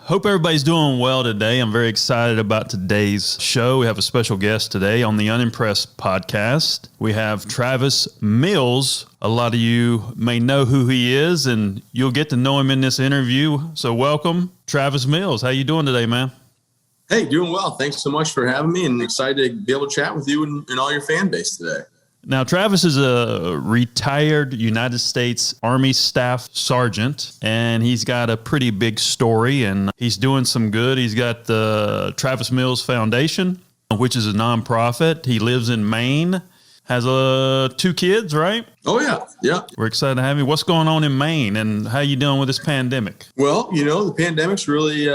Hope everybody's doing well today. I'm very excited about today's show. We have a special guest today on the Unimpressed Podcast. We have Travis Mills. A lot of you may know who he is, and you'll get to know him in this interview. So welcome, Travis Mills. How you doing today, man? Hey, doing well. Thanks so much for having me, and excited to be able to chat with you and all your fan base today. Now, Travis is a retired United States Army Staff Sergeant, and he's got a pretty big story, and he's doing some good. He's got the Travis Mills Foundation, which is a nonprofit. He lives in Maine, has 2 kids, right? Oh, yeah. Yeah. We're excited to have you. What's going on in Maine, and how you doing with this pandemic? Well, the pandemic's really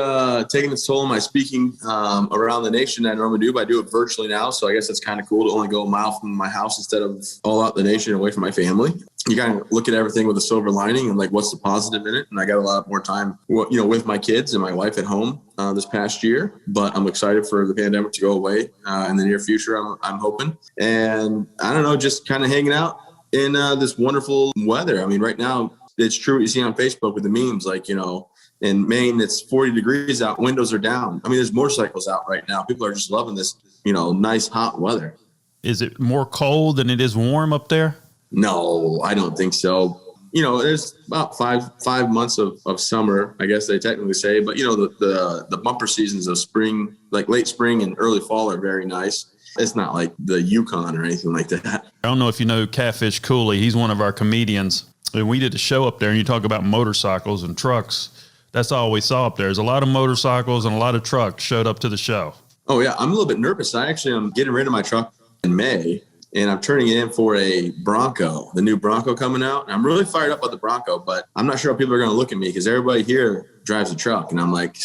taking its toll on my speaking around the nation. I normally do, but I do it virtually now. So I guess it's kind of cool to only go a mile from my house instead of all out the nation away from my family. You kind of look at everything with a silver lining and like, what's the positive in it? And I got a lot more time, with my kids and my wife at home this past year. But I'm excited for the pandemic to go away in the near future. I'm hoping, and I don't know, just kind of hanging out in this wonderful weather. I mean, right now it's true what you see on Facebook with the memes, like, in Maine, it's 40 degrees out, windows are down. I mean, there's motorcycles out right now. People are just loving this, nice hot weather. Is it more cold than it is warm up there? No, I don't think so. There's about five months of summer, I guess they technically say, but the bumper seasons of spring, like late spring and early fall, are very nice. It's not like the Yukon or anything like that. I don't know if you know Catfish Cooley. He's one of our comedians. And we did a show up there, and you talk about motorcycles and trucks. That's all we saw up there. There's a lot of motorcycles and a lot of trucks showed up to the show. Oh, yeah. I'm a little bit nervous. I actually am getting rid of my truck in May, and I'm turning it in for a Bronco, the new Bronco coming out. And I'm really fired up about the Bronco, but I'm not sure how people are going to look at me because everybody here drives a truck. And I'm like,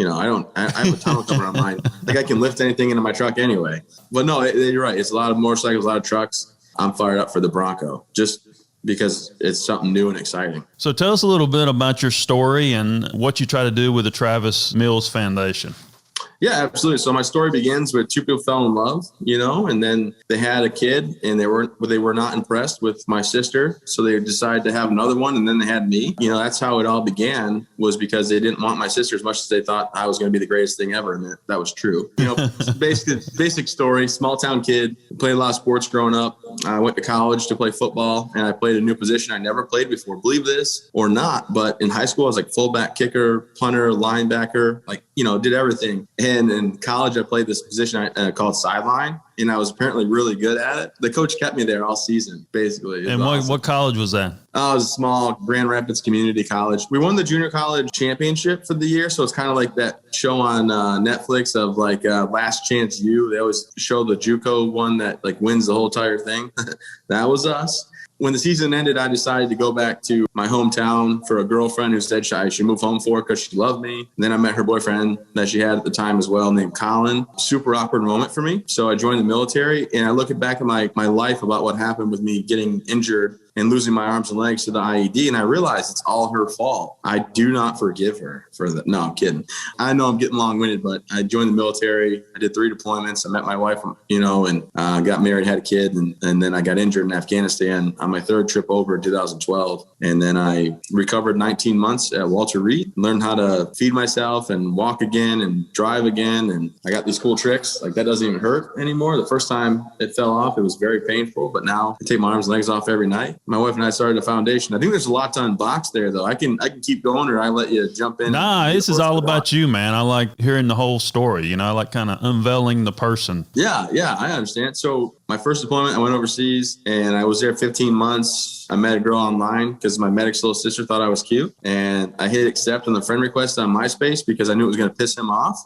I have a tunnel cover on mine. Like I can lift anything into my truck anyway. But no, you're right. It's a lot of motorcycles, a lot of trucks. I'm fired up for the Bronco just because it's something new and exciting. So tell us a little bit about your story and what you try to do with the Travis Mills Foundation. Yeah, absolutely. So my story begins with 2 people fell in love, and then they had a kid and they were not impressed with my sister. So they decided to have another one, and then they had me. That's how it all began, was because they didn't want my sister as much as they thought I was going to be the greatest thing ever. And that was true. Basic story, small town kid, played a lot of sports growing up. I went to college to play football, and I played a new position I never played before. Believe this or not, but in high school, I was like fullback, kicker, punter, linebacker, did everything. And in college, I played this position called sideline, and I was apparently really good at it. The coach kept me there all season, basically. And what college was that? It was a small Grand Rapids community college. We won the junior college championship for the year, so it's kind of like that show on Netflix of like Last Chance U. They always show the JUCO one that like wins the whole entire thing. That was us. When the season ended, I decided to go back to my hometown for a girlfriend who said I should move home for her because she loved me. And then I met her boyfriend that she had at the time as well, named Colin. Super awkward moment for me. So I joined the military, and I look back at my life about what happened with me getting injured and losing my arms and legs to the IED. And I realized it's all her fault. I do not forgive her for that. No, I'm kidding. I know I'm getting long-winded, but I joined the military. I did 3 deployments. I met my wife, and got married, had a kid. And then I got injured in Afghanistan on my 3rd trip over in 2012. And then I recovered 19 months at Walter Reed, learned how to feed myself and walk again and drive again. And I got these cool tricks. Like that doesn't even hurt anymore. The first time it fell off, it was very painful, but now I take my arms and legs off every night. My wife and I started a foundation. I think there's a lot to unbox there, though. I can keep going, or I let you jump in. Nah, this is all about you, man. I like hearing the whole story. I like kind of unveiling the person. Yeah, I understand. So my first deployment, I went overseas, and I was there 15 months. I met a girl online because my medic's little sister thought I was cute. And I hit accept on the friend request on MySpace because I knew it was going to piss him off.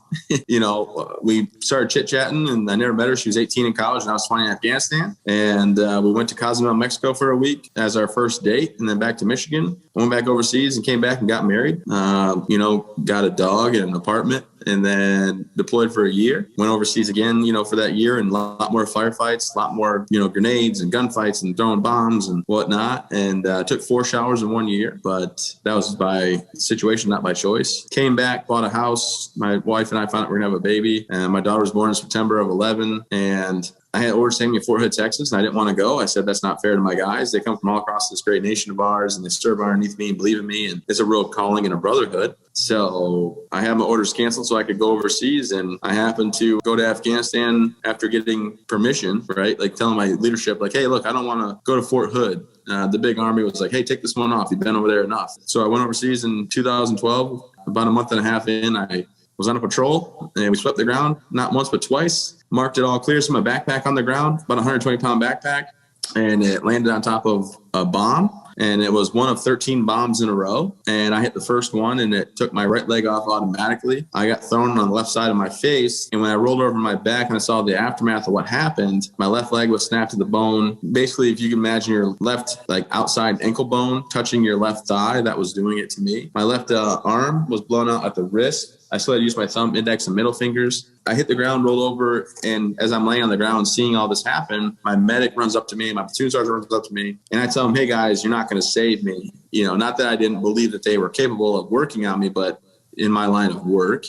We started chit-chatting, and I never met her. She was 18 in college, and I was 20 in Afghanistan. And we went to Kozma, Mexico for a week as our first date, and then back to Michigan. I went back overseas and came back and got married. Got a dog and an apartment, and then deployed for a year. Went overseas again, for that year, and a lot more firefights, a lot more, grenades and gunfights and throwing bombs and whatnot. And took 4 showers in 1 year, but that was by situation, not by choice. Came back, bought a house. My wife and I found out we're gonna have a baby, and my daughter was born in September of 11. And I had orders sent me to Fort Hood, Texas, and I didn't want to go. I said, that's not fair to my guys. They come from all across this great nation of ours, and they serve underneath me and believe in me. And it's a real calling and a brotherhood. So I had my orders canceled so I could go overseas. And I happened to go to Afghanistan after getting permission, right? Like telling my leadership, like, hey, look, I don't want to go to Fort Hood. The big army was like, hey, take this one off. You've been over there enough. So I went overseas in 2012. About a month and a half in, I was on a patrol and we swept the ground, not once, but twice. Marked it all clear. So my backpack on the ground, about 120-pound backpack, and it landed on top of a bomb. And it was one of 13 bombs in a row. And I hit the first one and it took my right leg off automatically. I got thrown on the left side of my face. And when I rolled over my back and I saw the aftermath of what happened, my left leg was snapped to the bone. Basically, if you can imagine your left like outside ankle bone touching your left thigh, that was doing it to me. My left arm was blown out at the wrist. I still had to use my thumb, index, and middle fingers. I hit the ground, rolled over, and as I'm laying on the ground seeing all this happen, my medic runs up to me, my platoon sergeant runs up to me, and I tell him, hey guys, you're not going to save me. You know, not that I didn't believe that they were capable of working on me, but in my line of work,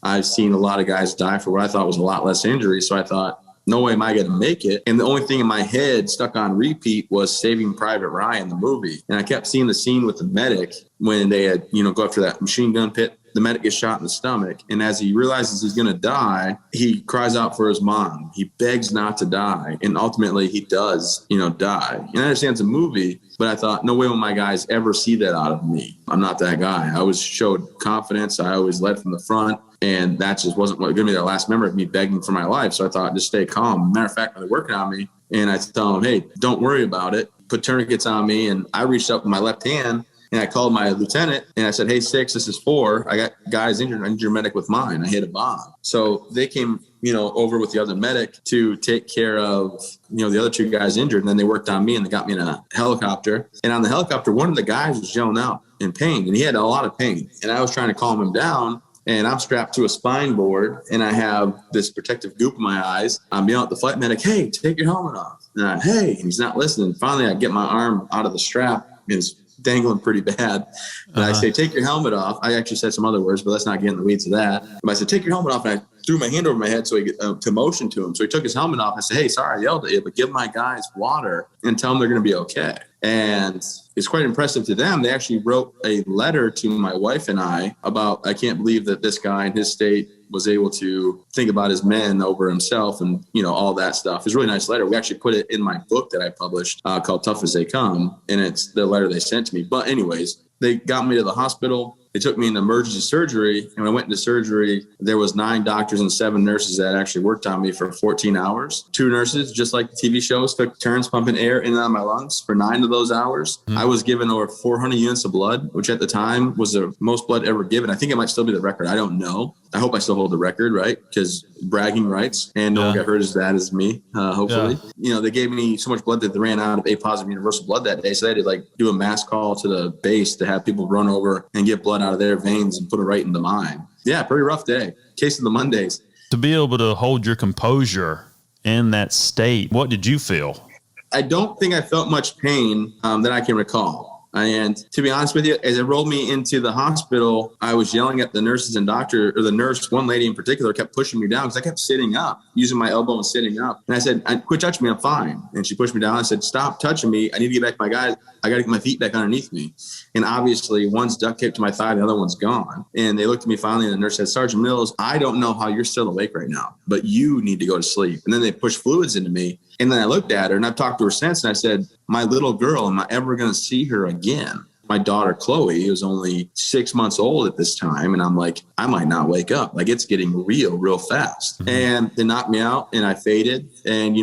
I've seen a lot of guys die for what I thought was a lot less injury. So I thought, no way am I going to make it. And the only thing in my head stuck on repeat was Saving Private Ryan, the movie. And I kept seeing the scene with the medic when they had, go after that machine gun pit. The medic gets shot in the stomach. And as he realizes he's going to die, he cries out for his mom. He begs not to die. And ultimately he does, die. And I understand it's a movie, but I thought, no way will my guys ever see that out of me. I'm not that guy. I always showed confidence. I always led from the front. And that just wasn't going to be their last memory of me begging for my life. So I thought, just stay calm. Matter of fact, they're working on me. And I tell them, hey, don't worry about it. Put tourniquets on me. And I reached up with my left hand and I called my lieutenant and I said, hey, 6, this is 4. I got guys injured. I need your medic with mine. I hit a bomb. So they came, over with the other medic to take care of, the other 2 guys injured. And then they worked on me and they got me in a helicopter. And on the helicopter, one of the guys was yelling out in pain and he had a lot of pain. And I was trying to calm him down. And I'm strapped to a spine board and I have this protective goop in my eyes. I'm yelling at the flight medic, hey, take your helmet off. And hey, he's not listening. Finally, I get my arm out of the strap and it's dangling pretty bad. And I say, take your helmet off. I actually said some other words, but let's not get in the weeds of that. But I said, take your helmet off. And I threw my hand over my head so he to motion to him. So he took his helmet off. I said, hey, sorry, I yelled at you, but give my guys water and tell them they're going to be okay. And it's quite impressive to them. They actually wrote a letter to my wife and I about, I can't believe that this guy in his state was able to think about his men over himself and, all that stuff. It's a really nice letter. We actually put it in my book that I published called Tough as They Come. And it's the letter they sent to me. But anyways, they got me to the hospital. They took me into emergency surgery. And when I went into surgery, there was 9 doctors and 7 nurses that actually worked on me for 14 hours. 2 nurses, just like the TV shows, took turns pumping air in and out of my lungs for 9 of those hours. Mm-hmm. I was given over 400 units of blood, which at the time was the most blood ever given. I think it might still be the record. I don't know. I hope I still hold the record, right? Because bragging rights, and no one got hurt as bad as me, hopefully. Yeah. They gave me so much blood that they ran out of A positive universal blood that day. So they had to do a mass call to the base to have people run over and get blood out of their veins and put it right into mine. Yeah, pretty rough day. Case of the Mondays. To be able to hold your composure in that state, what did you feel? I don't think I felt much pain that I can recall. And to be honest with you, as it rolled me into the hospital, I was yelling at the nurses and doctor, or the nurse, one lady in particular, kept pushing me down because I kept sitting up, using my elbow and sitting up. And I said, quit touching me, I'm fine. And she pushed me down. I said, stop touching me. I need to get back to my guys. I got to get my feet back underneath me. And obviously one's duct taped to my thigh, the other one's gone. And they looked at me finally and the nurse said, Sergeant Mills, I don't know how you're still awake right now, but you need to go to sleep. And then they pushed fluids into me. And then I looked at her and I've talked to her since and I said, my little girl, am I ever going to see her again? My daughter, Chloe, was only 6 months old at this time. And I'm like, I might not wake up. It's getting real fast. Mm-hmm. And they knocked me out and I faded. And,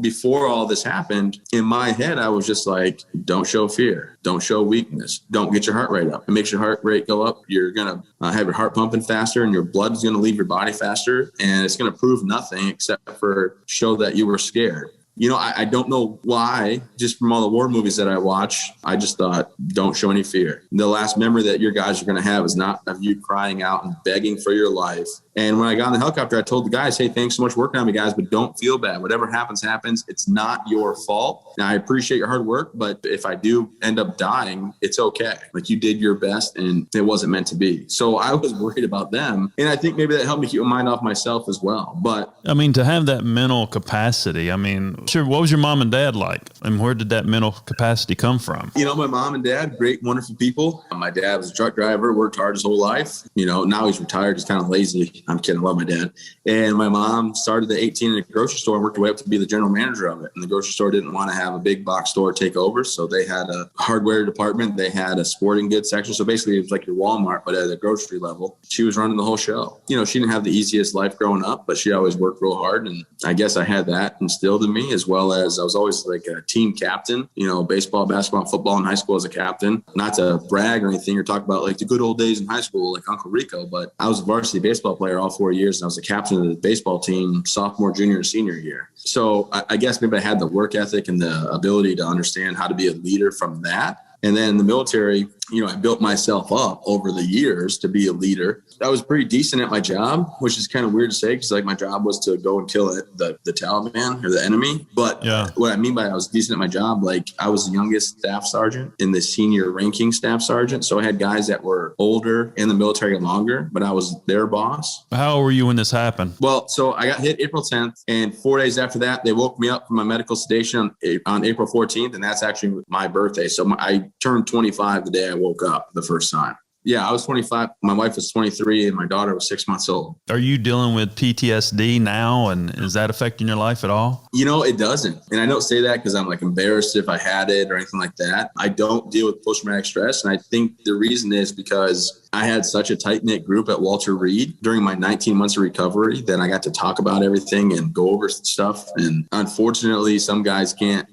before all this happened, in my head, I was just like, don't show fear. Don't show weakness. Don't get your heart rate up. It makes your heart rate go up. You're going to have your heart pumping faster and your blood is going to leave your body faster. And it's going to prove nothing except for show that you were scared. I don't know why, just from all the war movies that I watch, I just thought, don't show any fear. The last memory that your guys are going to have is not of you crying out and begging for your life. And when I got in the helicopter, I told the guys, hey, thanks so much for working on me, guys, but don't feel bad. Whatever happens, happens. It's not your fault. Now, I appreciate your hard work, but if I do end up dying, it's okay. Like, you did your best and it wasn't meant to be. So I was worried about them. And I think maybe that helped me keep my mind off myself as well. But I mean, to have that mental capacity, I mean, sure, what was your mom and dad like? And where did that mental capacity come from? My mom and dad, great, wonderful people. My dad was a truck driver, worked hard his whole life. Now he's retired. He's kind of lazy. I'm kidding. I love my dad. And my mom started at 18 in a grocery store and worked her way up to be the general manager of it. And the grocery store didn't want to have a big box store take over. So they had a hardware department. They had a sporting goods section. So basically it was like your Walmart, but at a grocery level. She was running the whole show. She didn't have the easiest life growing up, but she always worked real hard. And I guess I had that instilled in me, as well as I was always like a team captain, baseball, basketball, football in high school as a captain. Not to brag or anything or talk about like the good old days in high school, like Uncle Rico, but I was a varsity baseball player all 4 years. And I was the captain of the baseball team sophomore, junior, and senior year. So I guess maybe I had the work ethic and the ability to understand how to be a leader from that. And then in the military, I built myself up over the years to be a leader. I was pretty decent at my job, which is kind of weird to say because like my job was to go and kill the Taliban or the enemy. But what I mean by I was decent at my job, like I was the youngest staff sergeant and the senior ranking staff sergeant. So I had guys that were older in the military longer, but I was their boss. How old were you when this happened? Well, so I got hit April 10th and 4 days after that, they woke me up from my medical sedation on April 14th. And that's actually my birthday. So I turned 25 the day I woke up the first time. Yeah, I was 25. My wife was 23 and my daughter was 6 months old. Are you dealing with PTSD now? And is that affecting your life at all? It doesn't. And I don't say that because I'm like embarrassed if I had it or anything like that. I don't deal with post-traumatic stress. And I think the reason is because I had such a tight-knit group at Walter Reed during my 19 months of recovery that I got to talk about everything and go over stuff. And unfortunately, some guys can't,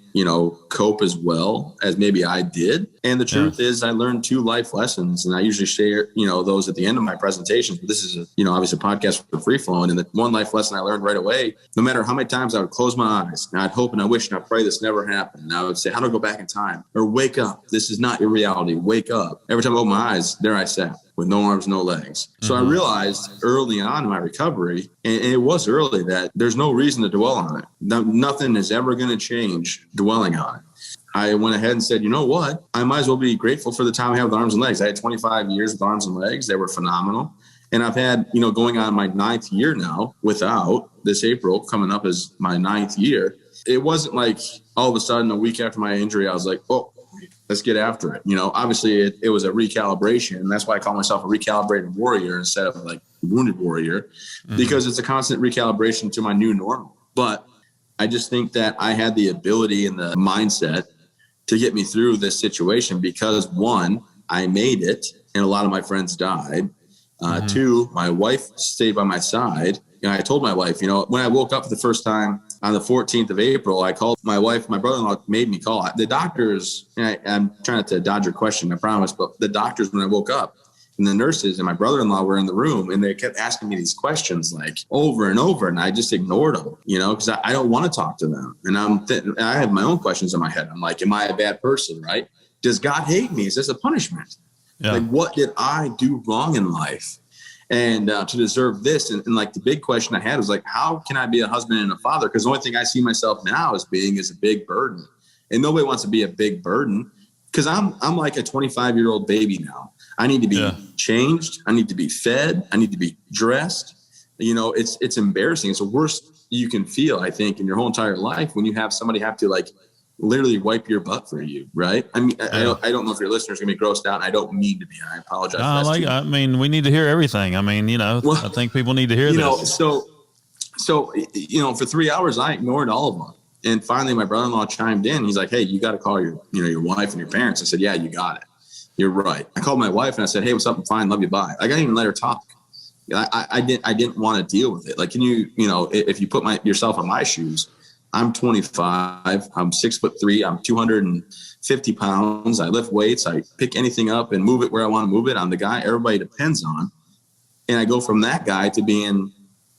cope as well as maybe I did. And the truth is I learned 2 life lessons and I usually share, those at the end of my presentations. But this is, obviously a podcast for free flowing. And the one life lesson I learned right away, no matter how many times I would close my eyes and I'd hope and I wish and I pray this never happened. And I would say, how do I go back in time? Or wake up. This is not your reality. Wake up. Every time I open my eyes, there I sat with no arms, no legs. So I realized early on in my recovery, and it was early, that there's no reason to dwell on it. Nothing is ever going to change dwelling on it. I went ahead and said, you know what? I might as well be grateful for the time I have with arms and legs. I had 25 years with arms and legs. They were phenomenal. And I've had, going on my 9th year now without. This April coming up as my 9th year. It wasn't like all of a sudden a week after my injury, I was like, oh, let's get after it. Obviously it was a recalibration. And that's why I call myself a recalibrated warrior instead of like wounded warrior, because it's a constant recalibration to my new normal. But I just think that I had the ability and the mindset to get me through this situation because 1, I made it and a lot of my friends died. 2, my wife stayed by my side. I told my wife, when I woke up for the first time on the 14th of April, I called my wife. My brother-in-law made me call. The doctors, and I'm trying to dodge your question, I promise, but the doctors, when I woke up, and the nurses and my brother-in-law were in the room, and they kept asking me these questions like over and over, and I just ignored them, because I don't want to talk to them. And I have my own questions in my head. I'm like, am I a bad person, right? Does God hate me? Is this a punishment? Yeah. Like, what did I do wrong in life? And to deserve this. And like the big question I had was like, how can I be a husband and a father? Because the only thing I see myself now as being is a big burden. And nobody wants to be a big burden because I'm like a 25-year-old baby now. I need to be changed. I need to be fed. I need to be dressed. It's embarrassing. It's the worst you can feel, I think, in your whole entire life when you have somebody have to like literally wipe your butt for you, right? I mean, I don't know if your listeners are going to be grossed out. And I don't mean to be. I apologize. We need to hear everything. I mean, I think people need to hear this. So, for 3 hours, I ignored all of them. And finally, my brother-in-law chimed in. He's like, hey, you got to call your wife and your parents. I said, yeah, you got it. You're right. I called my wife and I said, hey, what's up? I'm fine. Love you. Bye. I didn't even let her talk. I didn't want to deal with it. Like, can you, if you put yourself in my shoes, I'm 25. I'm 6'3". I'm 250 pounds. I lift weights. I pick anything up and move it where I want to move it. I'm the guy everybody depends on. And I go from that guy to being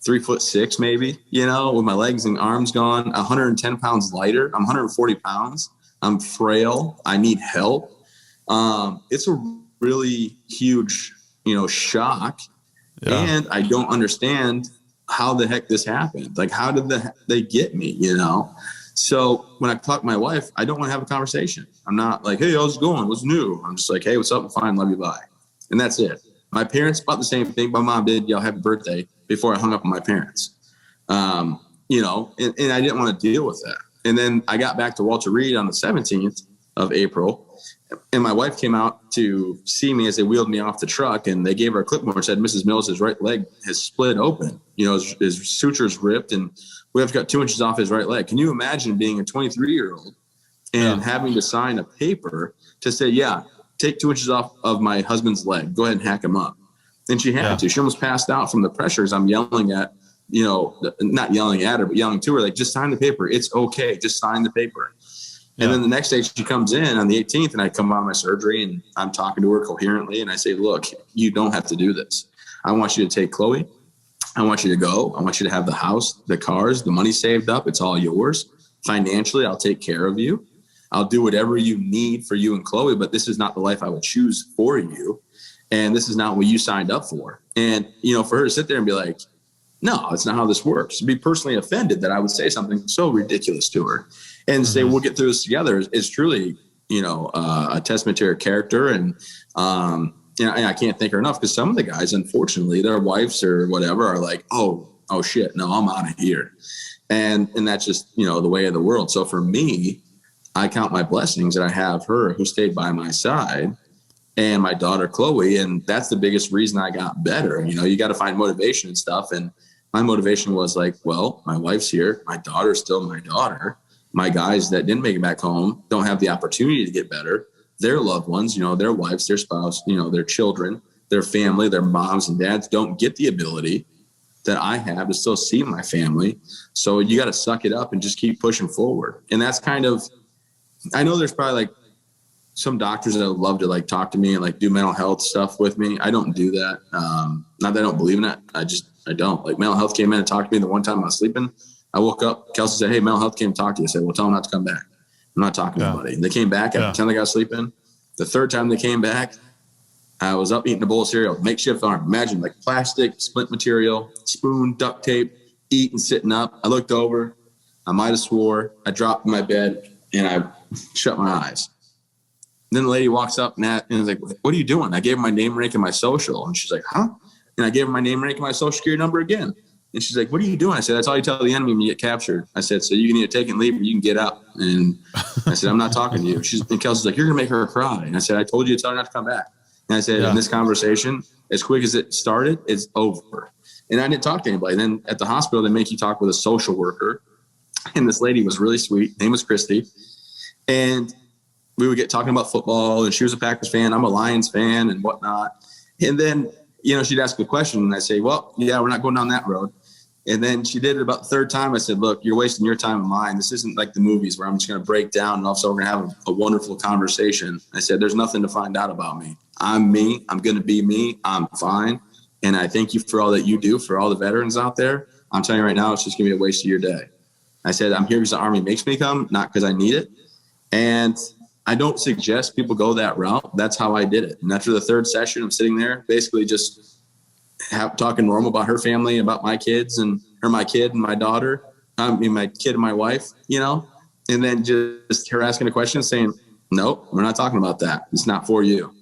3'6", maybe, with my legs and arms gone, 110 pounds lighter. I'm 140 pounds. I'm frail. I need help. It's a really huge, shock. Yeah. And I don't understand how the heck this happened. Like, how did they get me, So when I talk to my wife, I don't want to have a conversation. I'm not like, hey, how's it going? What's new? I'm just like, hey, what's up? Fine. Love you. Bye. And that's it. My parents, about the same thing. My mom did yell happy birthday before I hung up on my parents. And I didn't want to deal with that. And then I got back to Walter Reed on the 17th of April. And my wife came out to see me as they wheeled me off the truck, and they gave her a clipboard and said, Mrs. Mills' right leg has split open. His suture's ripped, and we have got 2 inches off his right leg. Can you imagine being a 23-year-old and having to sign a paper to say, yeah, take 2 inches off of my husband's leg. Go ahead and hack him up. And she had to. She almost passed out from the pressures. I'm yelling at, not yelling at her, but yelling to her, like, just sign the paper. It's okay. Just sign the paper. And then the next day she comes in on the 18th, and I come out of my surgery, and I'm talking to her coherently. And I say, look, you don't have to do this. I want you to take Chloe. I want you to go. I want you to have the house, the cars, the money saved up. It's all yours. Financially, I'll take care of you. I'll do whatever you need for you and Chloe, but this is not the life I would choose for you. And this is not what you signed up for. And, for her to sit there and be like, no, it's not how this works. To be personally offended that I would say something so ridiculous to her and say, we'll get through this together is truly, a testament to her character. And, I can't thank her enough, because some of the guys, unfortunately, their wives or whatever are like, oh shit, no, I'm out of here. And that's just, the way of the world. So for me, I count my blessings that I have her who stayed by my side and my daughter, Chloe. And that's the biggest reason I got better. You got to find motivation and stuff. And my motivation was like, well, my wife's here. My daughter's still my daughter. My guys that didn't make it back home don't have the opportunity to get better. Their loved ones, their wives, their spouse, their children, their family, their moms and dads don't get the ability that I have to still see my family. So you got to suck it up and just keep pushing forward. And that's kind of, I know there's probably like some doctors that would love to like talk to me and like do mental health stuff with me. I don't do that. Not that I don't believe in it. I don't. Like, mental health came in and talked to me the one time I was sleeping. I woke up, Kelsey said, hey, mental health came to talk to you. I said, well, tell them not to come back. I'm not talking to anybody. And they came back. I pretended I was sleeping. The third time they came back, I was up eating a bowl of cereal, makeshift arm. Imagine like plastic, splint material, spoon, duct tape, eating, sitting up. I looked over. I might have swore. I dropped in my bed and I shut my eyes. And then the lady walks up and was like, what are you doing? I gave her my name, rank, and my social. And she's like, huh? And I gave her my name, rank, and my social security number again. And she's like, what are you doing? I said, that's all you tell the enemy when you get captured. I said, so you can either take and leave or you can get out. And I said, I'm not talking to you. And Kelsey's like, you're going to make her cry. And I said, I told you to tell her not to come back. And I said, in this conversation, as quick as it started, it's over. And I didn't talk to anybody. Then at the hospital, they make you talk with a social worker. And this lady was really sweet. Her name was Christy. And we would get talking about football. And she was a Packers fan. I'm a Lions fan and whatnot. And then, she'd ask a question. And I say, well, yeah, we're not going down that road. And then she did it about the third time. I said, look, you're wasting your time and mine. This isn't like the movies where I'm just going to break down and also we're going to have a wonderful conversation. I said, there's nothing to find out about me. I'm me. I'm going to be me. I'm fine. And I thank you for all that you do for all the veterans out there. I'm telling you right now, it's just going to be a waste of your day. I said, I'm here because the Army makes me come, not because I need it. And I don't suggest people go that route. That's how I did it. And after the third session, I'm sitting there basically just talking normal about her family, about my kids and my kid and my daughter. My kid and my wife, and then just her asking a question saying, nope, we're not talking about that. It's not for you.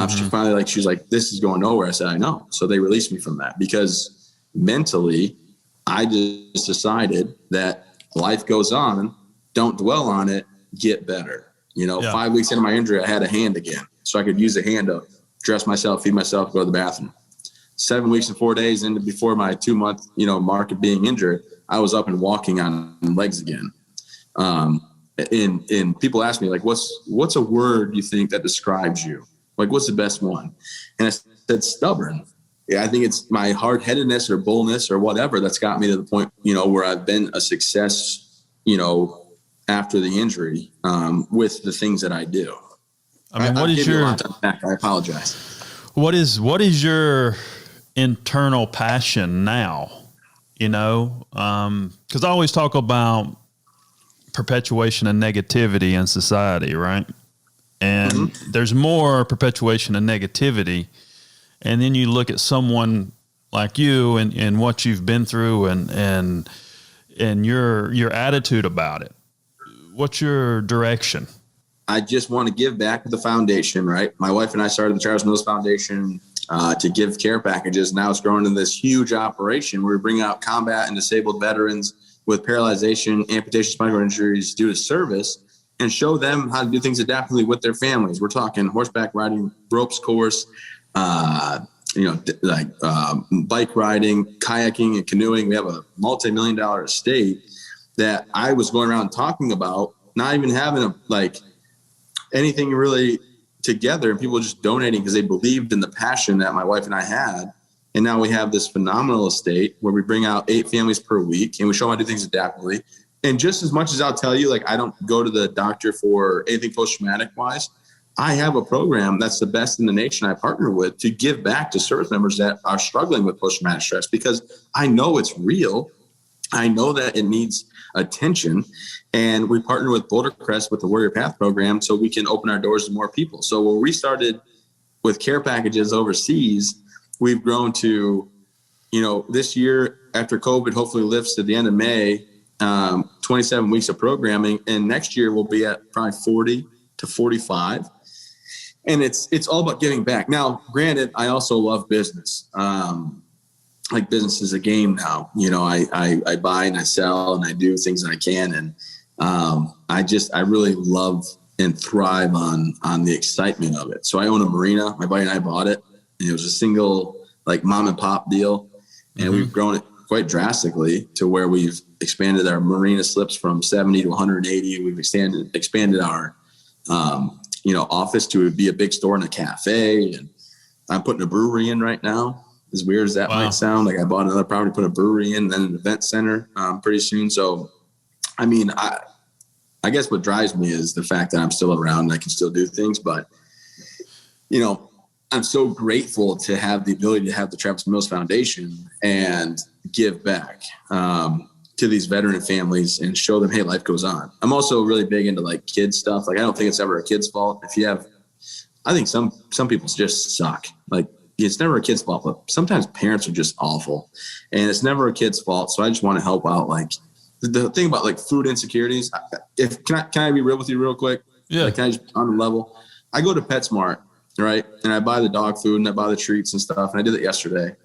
She finally she's like, this is going nowhere. I said, I know. So they released me from that because mentally I just decided that life goes on. Don't dwell on it. Get better. 5 weeks into my injury, I had a hand again. So I could use a hand to dress myself, feed myself, go to the bathroom. 7 weeks and 4 days into before my 2-month, mark of being injured, I was up and walking on legs again. And people ask me, like, what's a word you think that describes you? Like, what's the best one? And I said, stubborn. Yeah, I think it's my hard-headedness or bullness or whatever that's got me to the point, where I've been a success, after the injury with the things that I do. I mean, what is your? I apologize. What is your internal passion now? because I always talk about perpetuation of negativity in society, right? And there's more perpetuation of negativity. And then you look at someone like you and what you've been through and your attitude about it. What's your direction? I just want to give back to the foundation, right? My wife and I started the Travis Mills Foundation to give care packages. Now it's grown into this huge operation where we bring out combat and disabled veterans with paralyzation, amputation, spinal injuries due to service, and show them how to do things adaptively with their families. We're talking horseback riding, ropes course, bike riding, kayaking, and canoeing. We have a multi-million-dollar estate that I was going around talking about, not even having anything really together, and people just donating because they believed in the passion that my wife and I had. And now we have this phenomenal estate where we bring out 8 families per week and we show them how to do things adaptively. And just as much as I'll tell you, I don't go to the doctor for anything post-traumatic wise, I have a program that's the best in the nation I partner with to give back to service members that are struggling with post-traumatic stress, because I know it's real. I know that it needs attention. And we partner with Boulder Crest with the Warrior Path program so we can open our doors to more people. So when we started with care packages overseas, we've grown to, this year after COVID hopefully lifts at the end of May, 27 weeks of programming. And next year we'll be at probably 40 to 45. And it's all about giving back. Now, granted, I also love business. Business is a game now. I buy and I sell and I do things that I can. And I really love and thrive on the excitement of it. So I own a marina. My buddy and I bought it, and it was a single mom and pop deal. And we've grown it quite drastically to where we've expanded our marina slips from 70 to 180. We've expanded our, office to be a big store and a cafe. And I'm putting a brewery in right now. As weird as that might sound, I bought another property, put a brewery in, then an event center pretty soon. So, I guess what drives me is the fact that I'm still around and I can still do things. But, I'm so grateful to have the ability to have the Travis Mills Foundation and give back to these veteran families and show them, hey, life goes on. I'm also really big into kids stuff. I don't think it's ever a kid's fault. I think some people just suck. It's never a kid's fault, but sometimes parents are just awful, and it's never a kid's fault. So I just want to help out. The thing about food insecurities, can I be real with you real quick? Yeah. Can I just on the level? I go to PetSmart, right? And I buy the dog food and I buy the treats and stuff. And I did it yesterday.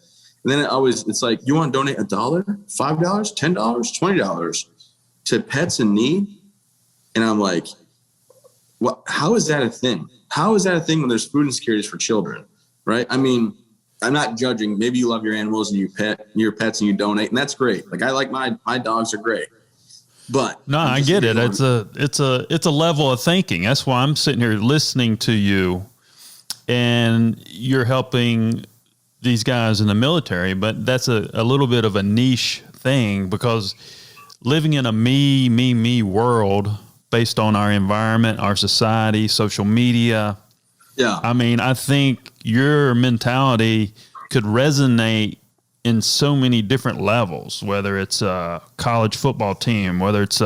And then it's you want to donate $1, $5, $10, $20 to pets in need? And I'm like, what? How is that a thing? How is that a thing when there's food insecurities for children? Right. I'm not judging. Maybe you love your animals and you pet your pets and you donate, and that's great. I like my dogs are great, but no, I get it. It's a level of thinking. That's why I'm sitting here listening to you, and you're helping these guys in the military, but that's a little bit of a niche thing, because living in a me world based on our environment, our society, social media. Yeah. I think your mentality could resonate in so many different levels, whether it's a college football team, whether it's,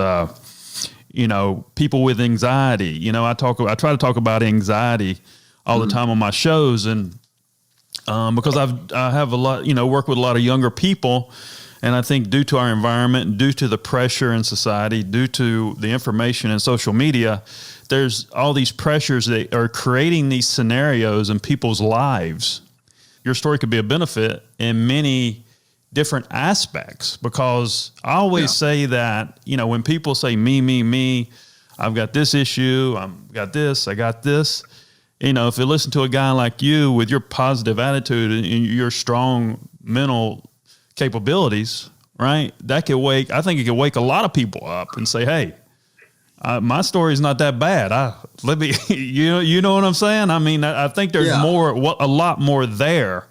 people with anxiety. I try to talk about anxiety all the time on my shows. And, because I have a lot, work with a lot of younger people. And I think due to our environment, due to the pressure in society, due to the information in social media, there's all these pressures that are creating these scenarios in people's lives. Your story could be a benefit in many different aspects, because I always say that, when people say me, I've got this issue, I've got this, I got this. If you listen to a guy like you with your positive attitude and your strong mental capabilities, right? I think it could wake a lot of people up and say, hey, my story is not that bad. You know what I'm saying? I think there's a lot more there.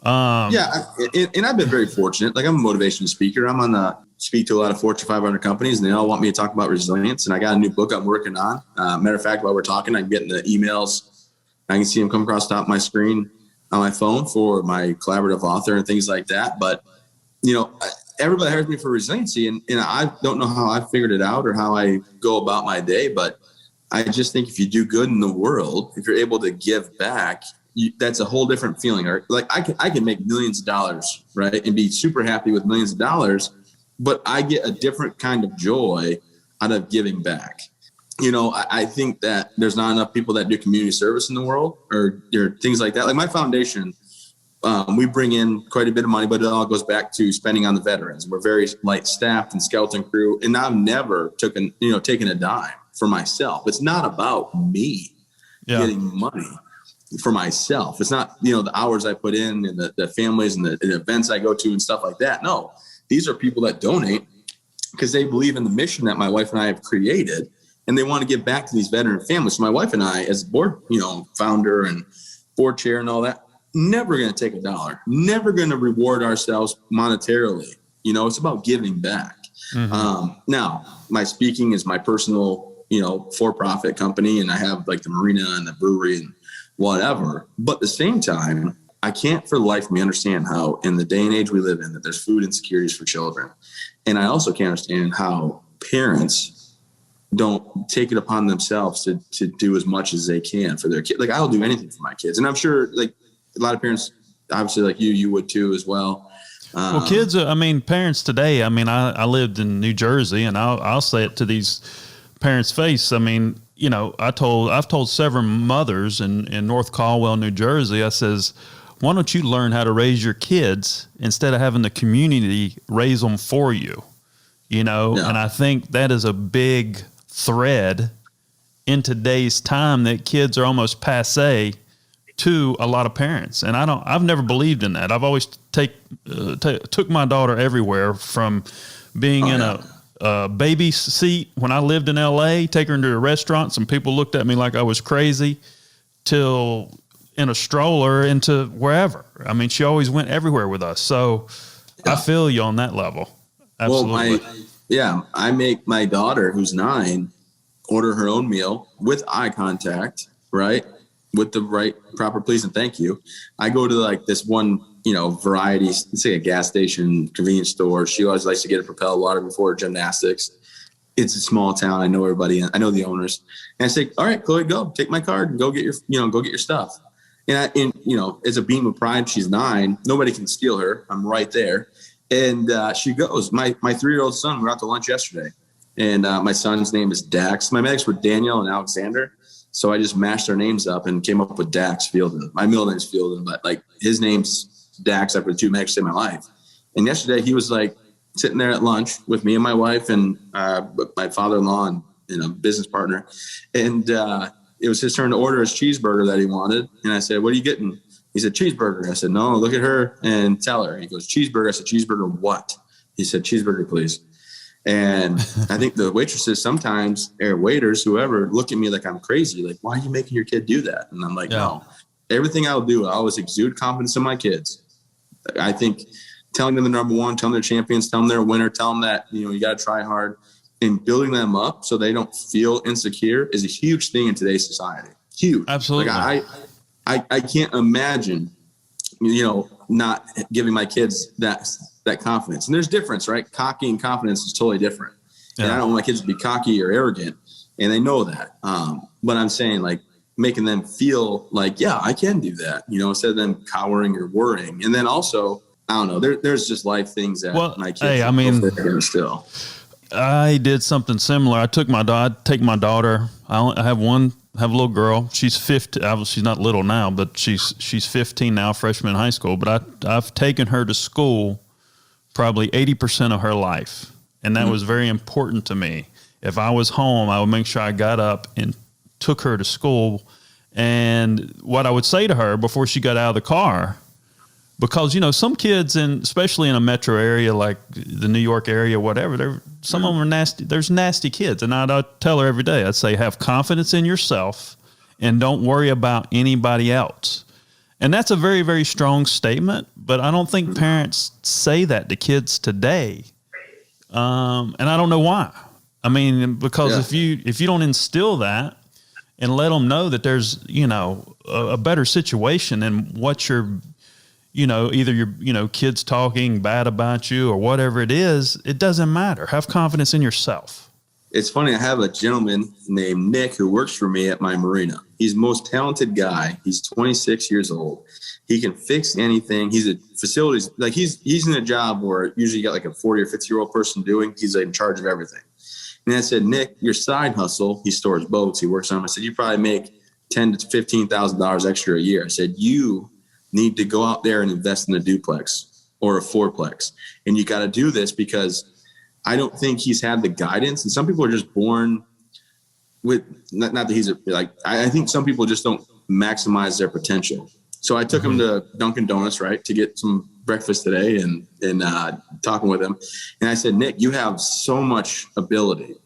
And I've been very fortunate. I'm a motivational speaker. I'm speak to a lot of Fortune 500 companies, and they all want me to talk about resilience. And I got a new book I'm working on. Matter of fact, while we're talking, I'm getting the emails. I can see them come across the top of my screen on my phone for my collaborative author and things like that. But, everybody hires me for resiliency. And I don't know how I figured it out or how I go about my day, but I just think if you do good in the world, if you're able to give back, that's a whole different feeling. Or like I can make millions of dollars, right, and be super happy with millions of dollars, but I get a different kind of joy out of giving back. I think that there's not enough people that do community service in the world or things like that. Like my foundation, we bring in quite a bit of money, but it all goes back to spending on the veterans. We're very light staffed and skeleton crew, and I've never taken a dime for myself. It's not about me getting money for myself. It's not, the hours I put in and the families and the events I go to and stuff like that. No, these are people that donate because they believe in the mission that my wife and I have created, and they want to give back to these veteran families. So my wife and I, as board, founder and board chair and all that, never going to take a dollar, never going to reward ourselves monetarily. It's about giving back. Mm-hmm. Now, my speaking is my personal, for-profit company, and I have like the marina and the brewery and whatever. But at the same time, I can't for the life of me understand how in the day and age we live in that there's food insecurities for children. And I also can't understand how parents don't take it upon themselves to do as much as they can for their kids. Like I'll do anything for my kids. And I'm sure like a lot of parents, obviously like you would too as well. Well, parents today, I lived in New Jersey, and I'll say it to these parents' face. I've told several mothers in North Caldwell, New Jersey, I says, why don't you learn how to raise your kids instead of having the community raise them for you? And I think that is a big thread in today's time that kids are almost passé to a lot of parents. And I've never believed in that. I've always took my daughter everywhere, from being in a baby seat when I lived in LA, take her into a restaurant. Some people looked at me like I was crazy, till in a stroller into wherever. She always went everywhere with us. So I feel you on that level. Absolutely. Well, I make my daughter, who's 9, order her own meal with eye contact, right? With the right proper please and thank you. I go to like this one, variety, it's like a gas station, convenience store. She always likes to get a Propel water before gymnastics. It's a small town. I know everybody. I know the owners. And I say, all right, Chloe, go take my card and go get your stuff. And it's a beam of pride. She's 9. Nobody can steal her. I'm right there. And she goes. My 3-year-old son, we were out to lunch yesterday, and my son's name is Dax. My medics were Daniel and Alexander, so I just mashed their names up and came up with Dax Fielden. My middle name's Fielden, but like his name's Dax after the 2 medics in my life. And yesterday he was like sitting there at lunch with me and my wife and my father-in-law and a business partner, and it was his turn to order his cheeseburger that he wanted. And I said, "What are you getting?" He said, "Cheeseburger." I said, "No, look at her and tell her." He goes, "Cheeseburger." I said, "Cheeseburger what?" He said, "Cheeseburger, please." And I think the waitresses sometimes, or waiters, whoever, look at me like I'm crazy. Like, why are you making your kid do that? And I'm like, no, everything I'll do, I always exude confidence in my kids. I think telling them they're number one, telling them they're champions, telling them they're a winner, telling them that, you got to try hard, and building them up so they don't feel insecure is a huge thing in today's society. Huge. Absolutely. Like I can't imagine, not giving my kids that confidence. And there's difference, right? Cocky and confidence is totally different. Yeah. And I don't want my kids to be cocky or arrogant, and they know that. But I'm saying, like, making them feel like, yeah, I can do that, instead of them cowering or worrying. And then also, I don't know, there's just life things that my kids still. I did something similar. I'd take my daughter. I have a little girl. She's 15. She's not little now, but she's 15 now, freshman in high school. But I've taken her to school probably 80% of her life. And that was very important to me. If I was home, I would make sure I got up and took her to school. And what I would say to her before she got out of the car, because, some kids, especially in a metro area like the New York area, whatever, some of them are nasty. There's nasty kids. And I'd tell her every day, I'd say, have confidence in yourself and don't worry about anybody else. And that's a very, very strong statement, but I don't think parents say that to kids today. And I don't know why. Because if you don't instill that and let them know that there's, a better situation and what you're either your, kids talking bad about you or whatever it is, it doesn't matter. Have confidence in yourself. It's funny. I have a gentleman named Nick who works for me at my marina. He's the most talented guy. He's 26 years old. He can fix anything. He's a facilities, like he's in a job where usually you got like a 40 or 50-year-old person doing. He's like in charge of everything. And I said, Nick, your side hustle, he stores boats, he works on them. I said, you probably make $10,000 to $15,000 extra a year. I said, you need to go out there and invest in a duplex or a fourplex. And you got to do this because I don't think he's had the guidance. And some people are just born with, not that he's I think some people just don't maximize their potential. So I took him to Dunkin' Donuts, right, to get some breakfast today and talking with him. And I said, Nick, you have so much ability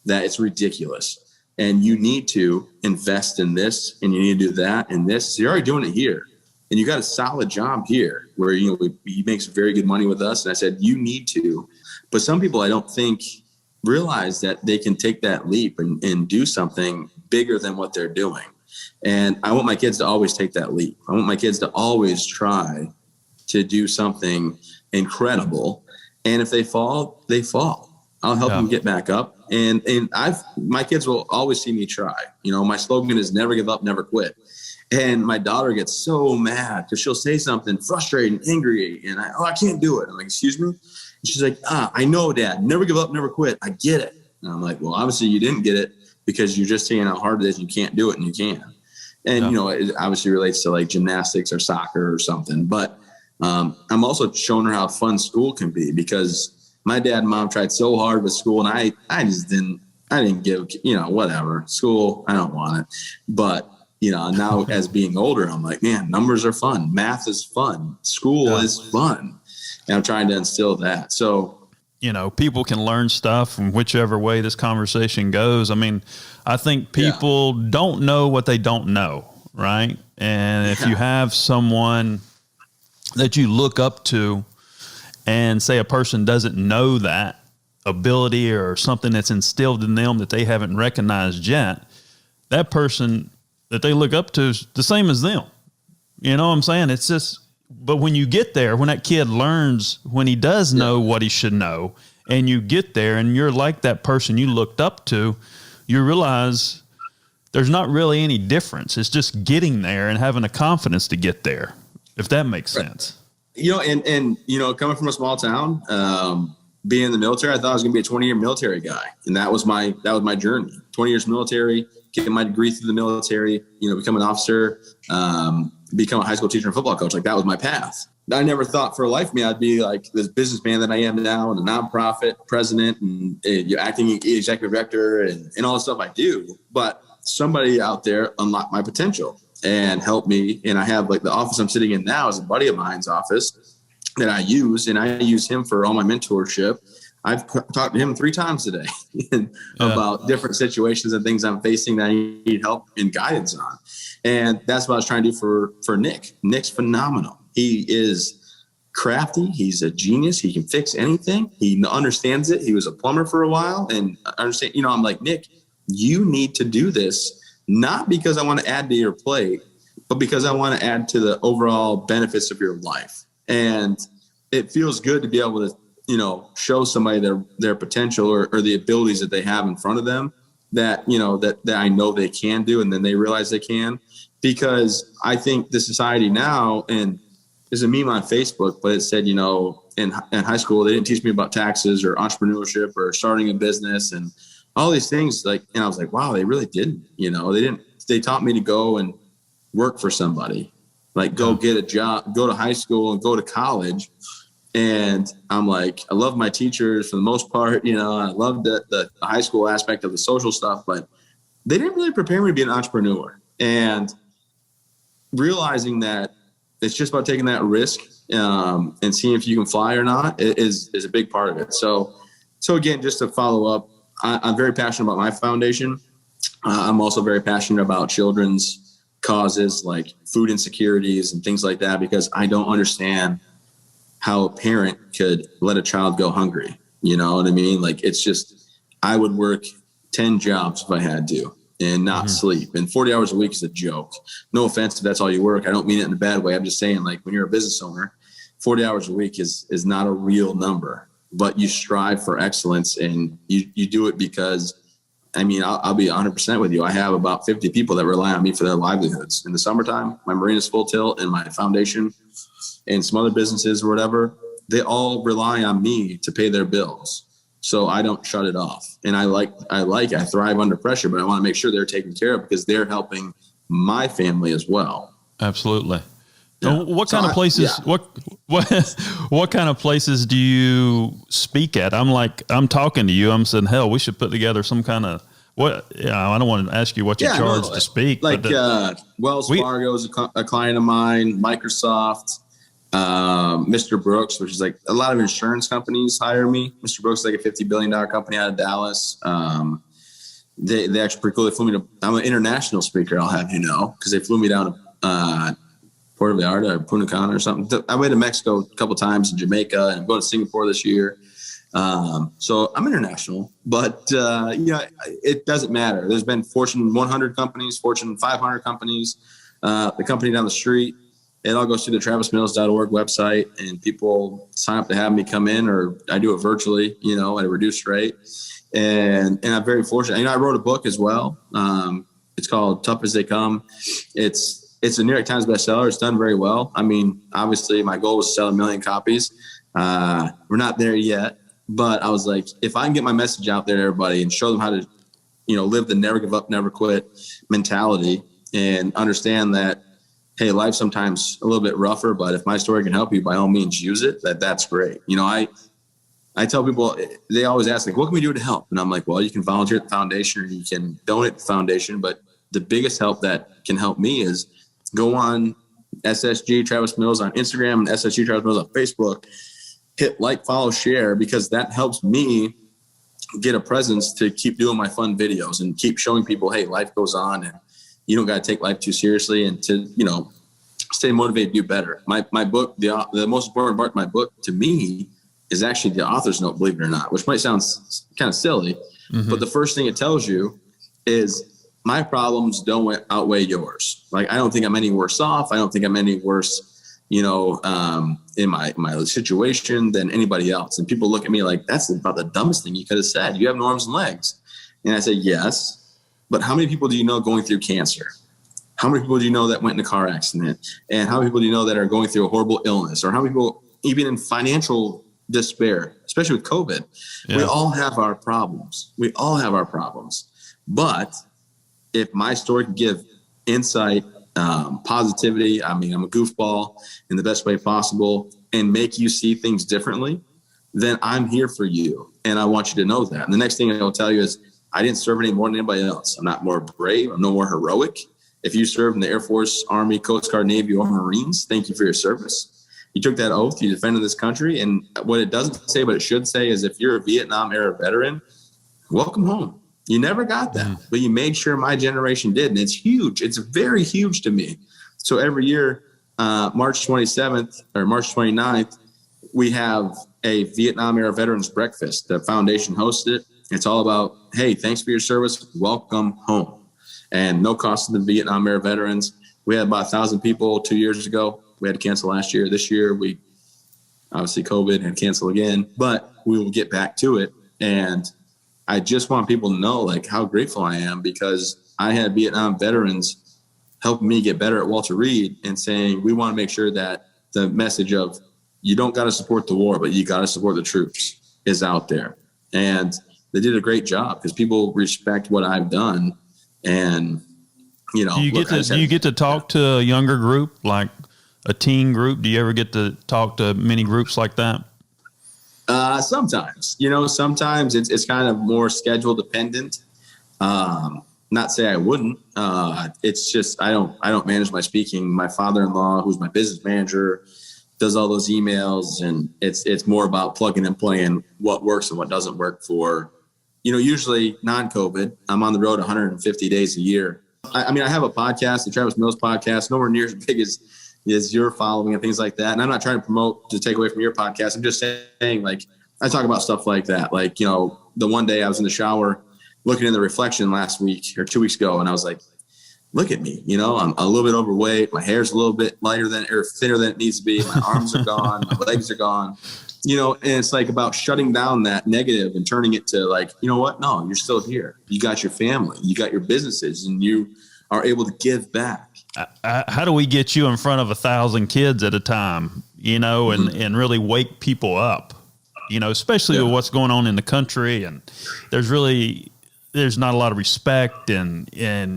that it's ridiculous. And you need to invest in this and you need to do that and this. So you're already doing it here. And you got a solid job here where, he makes very good money with us. And I said, you need to. But some people I don't think realize that they can take that leap and do something bigger than what they're doing. And I want my kids to always take that leap. I want my kids to always try to do something incredible. And if they fall, they fall. I'll help them get back up. And my kids will always see me try. My slogan is never give up, never quit. And my daughter gets so mad because she'll say something frustrating, angry, and I can't do it. I'm like, excuse me? And she's like, I know, Dad, never give up, never quit. I get it. And I'm like, well, obviously you didn't get it because you're just saying how hard it is. You can't do it and you can. And, it obviously relates to like gymnastics or soccer or something. But I'm also showing her how fun school can be because my dad and mom tried so hard with school and I just didn't give, whatever. School, I don't want it. But, now as being older, I'm like, man, numbers are fun. Math is fun. School is fun. And I'm trying to instill that. So, people can learn stuff from whichever way this conversation goes. I mean, I think people don't know what they don't know, right? And if you have someone that you look up to and say a person doesn't know that ability or something that's instilled in them that they haven't recognized yet, that person that they look up to is the same as them. You know what I'm saying? It's just, but when you get there, when that kid learns, when he does know what he should know, and you get there and you're like that person you looked up to, you realize there's not really any difference. It's just getting there and having the confidence to get there, if that makes sense. And coming from a small town, being in the military, I thought I was going to be a 20-year military guy. And that was my journey. 20 years military, getting my degree through the military, become an officer, become a high school teacher and football coach. Like that was my path. I never thought for life of me I'd be like this businessman that I am now and a nonprofit president and acting executive director and all the stuff I do. But somebody out there unlocked my potential and helped me. And I have like the office I'm sitting in now is a buddy of mine's office that I use, and I use him for all my mentorship. I've talked to him 3 times today about different situations and things I'm facing that I need help and guidance on. And that's what I was trying to do for Nick. Nick's phenomenal. He is crafty. He's a genius. He can fix anything. He understands it. He was a plumber for a while and understand, I'm like, Nick, you need to do this, not because I want to add to your plate, but because I want to add to the overall benefits of your life. And it feels good to be able to, show somebody their potential or the abilities that they have in front of them that I know they can do. And then they realize they can, because I think the society now, and there's a meme on Facebook, but it said, in high school, they didn't teach me about taxes or entrepreneurship or starting a business and all these things. And I was like, wow, they really didn't, they taught me to go and work for somebody, like go get a job, go to high school and go to college. And I'm like, I love my teachers for the most part, I love the high school aspect of the social stuff, but they didn't really prepare me to be an entrepreneur. And realizing that it's just about taking that risk and seeing if you can fly or not is a big part of it. So again, just to follow up, I'm very passionate about my foundation. I'm also very passionate about children's causes like food insecurities and things like that, because I don't understand how a parent could let a child go hungry. You know what I mean? Like, it's just, I would work 10 jobs if I had to. and not sleep. And 40 hours a week is a joke. No offense if that's all you work. I don't mean it in a bad way. I'm just saying, like, when you're a business owner, 40 hours a week is not a real number, but you strive for excellence, and you do it because, I mean, I'll be 100% with you. I have about 50 people that rely on me for their livelihoods. In the summertime, my marina's full tilt and my foundation and some other businesses or whatever, they all rely on me to pay their bills. So I don't shut it off. And I thrive under pressure, but I want to make sure they're taken care of because they're helping my family as well. Absolutely. Yeah. What kind of places, what kind of places do you speak at? I'm talking to you. I'm saying, hell, we should put together some kind of, I don't want to ask you what you charge to speak. Like, Wells Fargo is a client of mine, Microsoft, Mr. Brooks, which is like a lot of insurance companies hire me. Mr. Brooks is like a $50 billion company out of Dallas. They actually pretty cool. They flew me to, I'm an international speaker, I'll have you know, because they flew me down to Puerto Vallarta or Punta Cana or something. I went to Mexico a couple of times, in Jamaica, and I'm going to Singapore this year. So I'm international, but it doesn't matter. There's been Fortune 100 companies, Fortune 500 companies, the company down the street. It all goes through the travismills.org website, and people sign up to have me come in, or I do it virtually, at a reduced rate. And I'm very fortunate. I wrote a book as well. It's called Tough as They Come. It's a New York Times bestseller. It's done very well. I mean, obviously my goal was to sell 1 million copies. We're not there yet, but I was like, if I can get my message out there to everybody and show them how to, live the never give up, never quit mentality, and understand that, hey, life's sometimes a little bit rougher, but if my story can help you, by all means use it. That's great. I tell people, they always ask, like, what can we do to help? And I'm like, well, you can volunteer at the foundation, or you can donate to the foundation. But the biggest help that can help me is go on SSG Travis Mills on Instagram and SSG Travis Mills on Facebook, hit like, follow, share, because that helps me get a presence to keep doing my fun videos and keep showing people, hey, life goes on, and you don't got to take life too seriously, and to, stay motivated to do better. My book, the most important part of my book to me is actually the author's note, believe it or not, which might sound kind of silly, but the first thing it tells you is my problems don't outweigh yours. Like, I don't think I'm any worse off. I don't think I'm any worse, in my situation than anybody else. And people look at me like, that's about the dumbest thing you could have said. You have no arms and legs. And I say, yes. But how many people do you know going through cancer? How many people do you know that went in a car accident? And how many people do you know that are going through a horrible illness? Or how many people even in financial despair, especially with COVID? Yeah. We all have our problems. But if my story can give insight, positivity, I mean, I'm a goofball in the best way possible, and make you see things differently, then I'm here for you. And I want you to know that. And the next thing I'll tell you is, I didn't serve any more than anybody else. I'm not more brave. I'm no more heroic. If you served in the Air Force, Army, Coast Guard, Navy, or Marines, thank you for your service. You took that oath. You defended this country. And what it doesn't say, but it should say, is if you're a Vietnam era veteran, welcome home. You never got that, but you made sure my generation did. And it's huge. It's very huge to me. So every year, March 27th or March 29th, we have a Vietnam era veterans breakfast. The foundation hosts it. It's all about, hey, thanks for your service. Welcome home. And no cost to the Vietnam era veterans. We had about 1,000 people 2 years ago. We had to cancel last year. This year, we obviously COVID had to cancel again, but we will get back to it. And I just want people to know, like, how grateful I am, because I had Vietnam veterans helping me get better at Walter Reed and saying, we want to make sure that the message of you don't got to support the war, but you got to support the troops is out there. And they did a great job because people respect what I've done. And, do you get to talk to a younger group, like a teen group? Do you ever get to talk to many groups like that? Sometimes, sometimes it's kind of more schedule dependent. Not say I wouldn't. It's just, I don't manage my speaking. My father-in-law, who's my business manager, does all those emails, and it's more about plugging and playing what works and what doesn't work for, usually non-COVID. I'm on the road 150 days a year. I have a podcast, the Travis Mills podcast, nowhere near as big as your following and things like that. And I'm not trying to promote to take away from your podcast. I'm just saying, like, I talk about stuff like that. Like, the one day I was in the shower looking in the reflection last week or 2 weeks ago, and I was like, look at me, you know, I'm a little bit overweight. My hair's a little bit lighter than or thinner than it needs to be. My arms are gone. My legs are gone, you know, and it's like about shutting down that negative and turning it to like, you know what? No, you're still here. You got your family, you got your businesses, and you are able to give back. How do we get you in front of 1,000 kids at a time, you know, and really wake people up, you know, especially with what's going on in the country, and there's not a lot of respect and,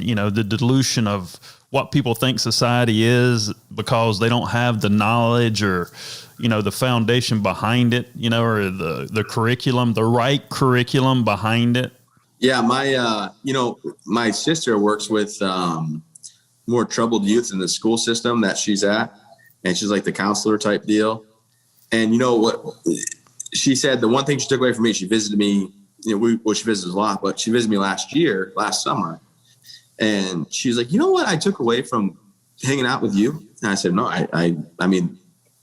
you know, the dilution of what people think society is because they don't have the knowledge or, you know, the foundation behind it, you know, or the curriculum, the right curriculum behind it. Yeah. My sister works with, more troubled youth in the school system that she's at. And she's like the counselor type deal. And you know what she said, the one thing she took away from me, she visited me, you know, she visits a lot, but she visited me last summer. And she's like, you know what I took away from hanging out with you? And I said, no, I mean,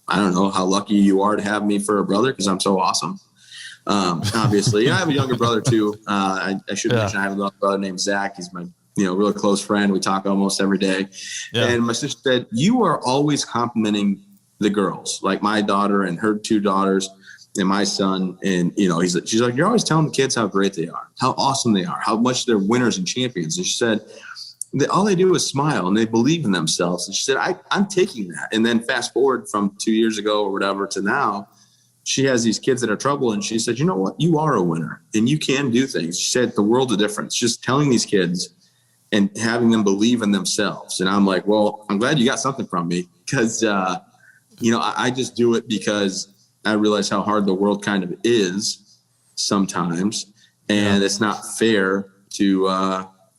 I don't know how lucky you are to have me for a brother, because I'm so awesome. Obviously, I have a younger brother too. I should mention I have a brother named Zach. He's my, you know, really close friend. We talk almost every day. Yeah. And my sister said, you are always complimenting the girls, like my daughter and her 2 daughters. And my son, and you know, she's like, you're always telling the kids how great they are, how awesome they are, how much they're winners and champions. And she said, all they do is smile and they believe in themselves. And she said, I'm taking that. And then fast forward from 2 years ago or whatever to now, she has these kids that are trouble. And she said, you know what, you are a winner and you can do things. She said, the world's a difference, just telling these kids and having them believe in themselves. And I'm like, well, I'm glad you got something from me, because, you know, I just do it because I realize how hard the world kind of is sometimes. And it's not fair to,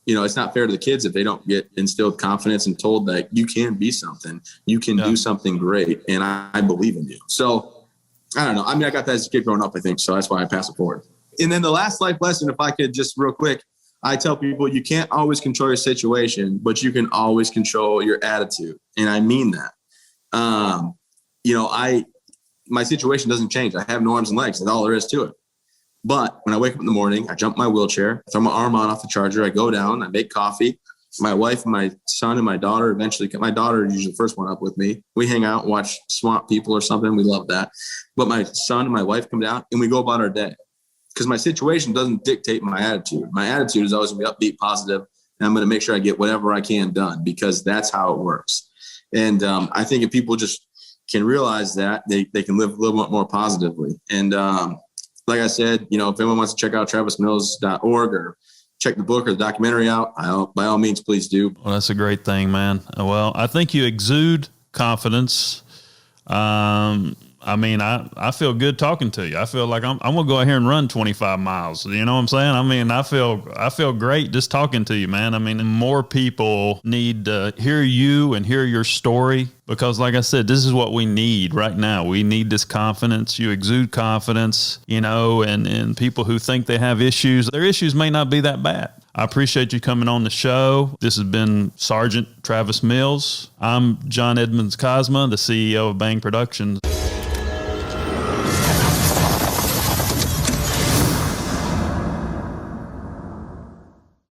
you know, it's not fair to the kids if they don't get instilled confidence and told that you can be something, you can do something great. And I believe in you. So I don't know. I mean, I got that as a kid growing up, I think. So that's why I pass it forward. And then the last life lesson, if I could just real quick, I tell people you can't always control your situation, but you can always control your attitude. And I mean that. You know, my situation doesn't change. I have no arms and legs. That's all there is to it. But when I wake up in the morning, I jump in my wheelchair, throw my arm on off the charger. I go down, I make coffee. My wife, my son, and my daughter eventually come. My daughter is usually the first one up with me. We hang out and watch Swamp People or something. We love that. But my son and my wife come down and we go about our day, because my situation doesn't dictate my attitude. My attitude is always going to be upbeat, positive, and I'm going to make sure I get whatever I can done, because that's how it works. And I think if people just can realize that, they can live a little bit more positively. And like I said, you know, if anyone wants to check out travismills.org or check the book or the documentary out, by all means, please do. Well, that's a great thing, man. Well, I think you exude confidence. I mean, I feel good talking to you. I feel like I'm going to go out here and run 25 miles. You know what I'm saying? I mean, I feel great just talking to you, man. I mean, more people need to hear you and hear your story, because like I said, this is what we need right now. We need this confidence. You exude confidence, you know, and people who think they have issues, their issues may not be that bad. I appreciate you coming on the show. This has been Sergeant Travis Mills. I'm John Edmonds Kozma, the CEO of Bang Productions.